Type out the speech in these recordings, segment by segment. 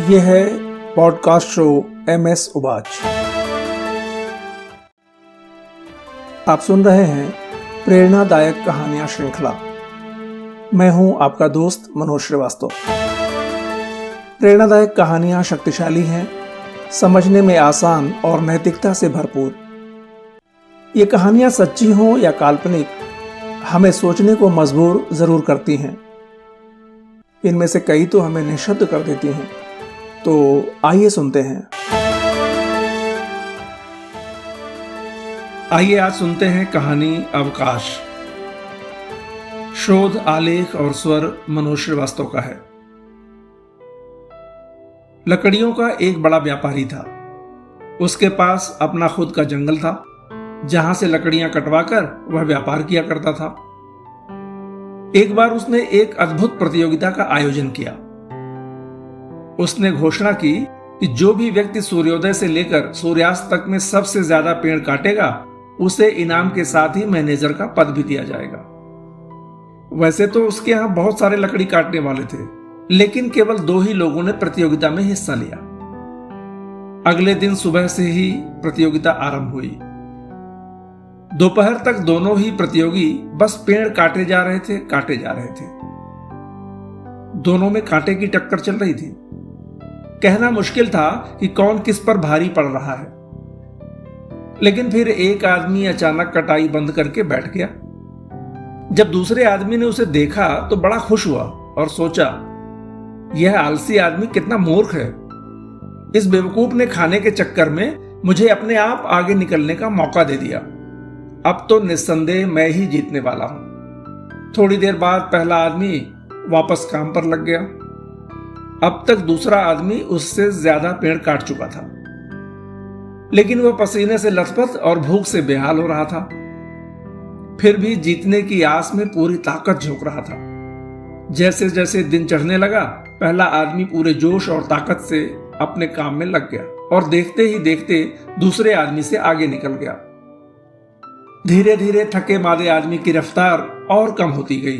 ये है podcast show MS उबाच। आप सुन रहे हैं प्रेरणादायक कहानियां श्रृंखला। मैं हूं आपका दोस्त मनोज श्रीवास्तव। प्रेरणादायक कहानियां शक्तिशाली हैं, समझने में आसान और नैतिकता से भरपूर। ये कहानियां सच्ची हों या काल्पनिक, हमें सोचने को मजबूर जरूर करती हैं। इनमें से कई तो हमें निःशब्द कर देती हैं। तो आइए सुनते हैं। आइए आज सुनते हैं कहानी अवकाश। शोध, आलेख और स्वर मनोज श्रीवास्तव का है। लकड़ियों का एक बड़ा व्यापारी था। उसके पास अपना खुद का जंगल था, जहां से लकड़ियां कटवाकर वह व्यापार किया करता था। एक बार उसने एक अद्भुत प्रतियोगिता का आयोजन किया। उसने घोषणा की कि जो भी व्यक्ति सूर्योदय से लेकर सूर्यास्त तक में सबसे ज्यादा पेड़ काटेगा, उसे इनाम के साथ ही मैनेजर का पद भी दिया जाएगा। वैसे तो उसके यहां बहुत सारे लकड़ी काटने वाले थे, लेकिन केवल 2 ही लोगों ने प्रतियोगिता में हिस्सा लिया। अगले दिन सुबह से ही प्रतियोगिता आरंभ हुई। दोपहर तक दोनों ही प्रतियोगी बस पेड़ काटे जा रहे थे। दोनों में कांटे की टक्कर चल रही थी। कहना मुश्किल था कि कौन किस पर भारी पड़ रहा है। लेकिन फिर एक आदमी अचानक कटाई बंद करके बैठ गया। जब दूसरे आदमी ने उसे देखा तो बड़ा खुश हुआ और सोचा, यह आलसी आदमी कितना मूर्ख है। इस बेवकूफ ने खाने के चक्कर में मुझे अपने आप आगे निकलने का मौका दे दिया। अब तो निस्संदेह मैं ही जीतने वाला हूं। थोड़ी देर बाद पहला आदमी वापस काम पर लग गया। अब तक दूसरा आदमी उससे ज्यादा पेड़ काट चुका था, लेकिन वह पसीने से लथपथ और भूख से बेहाल हो रहा था। फिर भी जीतने की आस में पूरी ताकत झोंक रहा था। जैसे जैसे दिन चढ़ने लगा, पहला आदमी पूरे जोश और ताकत से अपने काम में लग गया और देखते ही देखते दूसरे आदमी से आगे निकल गया। धीरे धीरे थके मादे आदमी की रफ्तार और कम होती गई।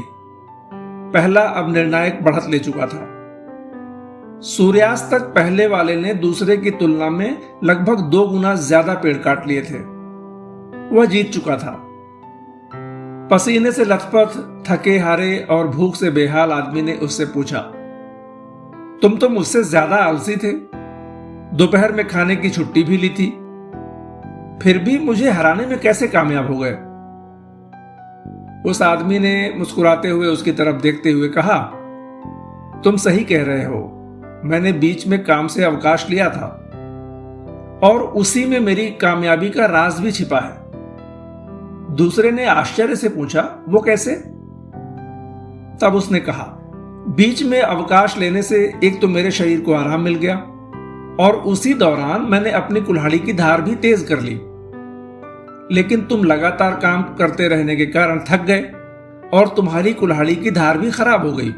पहला अब निर्णायक बढ़त ले चुका था। सूर्यास्त तक पहले वाले ने दूसरे की तुलना में लगभग 2 गुना ज्यादा पेड़ काट लिए थे। वह जीत चुका था। पसीने से लथपथ, थके हारे और भूख से बेहाल आदमी ने उससे पूछा, तुम तो मुझसे ज्यादा आलसी थे। दोपहर में खाने की छुट्टी भी ली थी, फिर भी मुझे हराने में कैसे कामयाब हो गए? उस आदमी ने मुस्कुराते हुए उसकी तरफ देखते हुए कहा, तुम सही कह रहे हो। मैंने बीच में काम से अवकाश लिया था और उसी में मेरी कामयाबी का राज भी छिपा है। दूसरे ने आश्चर्य से पूछा, वो कैसे? तब उसने कहा, बीच में अवकाश लेने से एक तो मेरे शरीर को आराम मिल गया और उसी दौरान मैंने अपनी कुल्हाड़ी की धार भी तेज कर ली। लेकिन तुम लगातार काम करते रहने के कारण थक गए और तुम्हारी कुल्हाड़ी की धार भी खराब हो गई।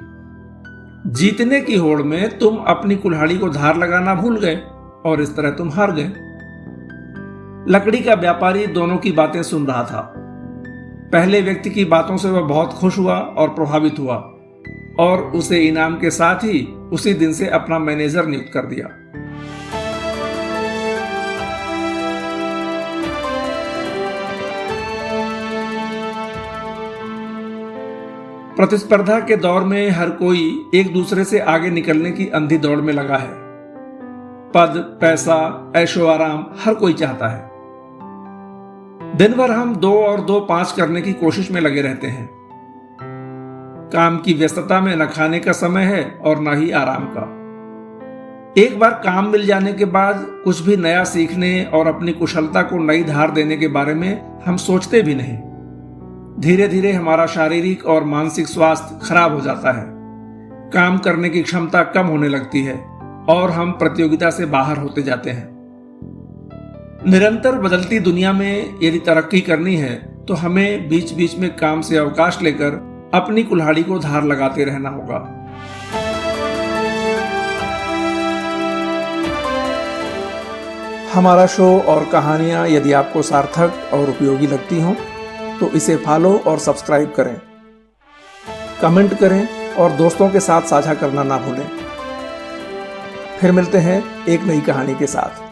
जीतने की होड़ में तुम अपनी कुल्हाड़ी को धार लगाना भूल गए और इस तरह तुम हार गए। लकड़ी का व्यापारी दोनों की बातें सुन रहा था। पहले व्यक्ति की बातों से वह बहुत खुश हुआ और प्रभावित हुआ और उसे इनाम के साथ ही उसी दिन से अपना मैनेजर नियुक्त कर दिया। प्रतिस्पर्धा के दौर में हर कोई एक दूसरे से आगे निकलने की अंधी दौड़ में लगा है। पद, पैसा, ऐशो आराम हर कोई चाहता है। दिन भर हम 2 और 2 5 करने की कोशिश में लगे रहते हैं। काम की व्यस्तता में न खाने का समय है और न ही आराम का। एक बार काम मिल जाने के बाद कुछ भी नया सीखने और अपनी कुशलता को नई धार देने के बारे में हम सोचते भी नहीं। धीरे धीरे हमारा शारीरिक और मानसिक स्वास्थ्य खराब हो जाता है। काम करने की क्षमता कम होने लगती है और हम प्रतियोगिता से बाहर होते जाते हैं। निरंतर बदलती दुनिया में यदि तरक्की करनी है तो हमें बीच बीच में काम से अवकाश लेकर अपनी कुल्हाड़ी को धार लगाते रहना होगा। हमारा शो और कहानियां यदि आपको सार्थक और उपयोगी लगती हों तो इसे फॉलो और सब्सक्राइब करें, कमेंट करें और दोस्तों के साथ साझा करना ना भूलें। फिर मिलते हैं एक नई कहानी के साथ।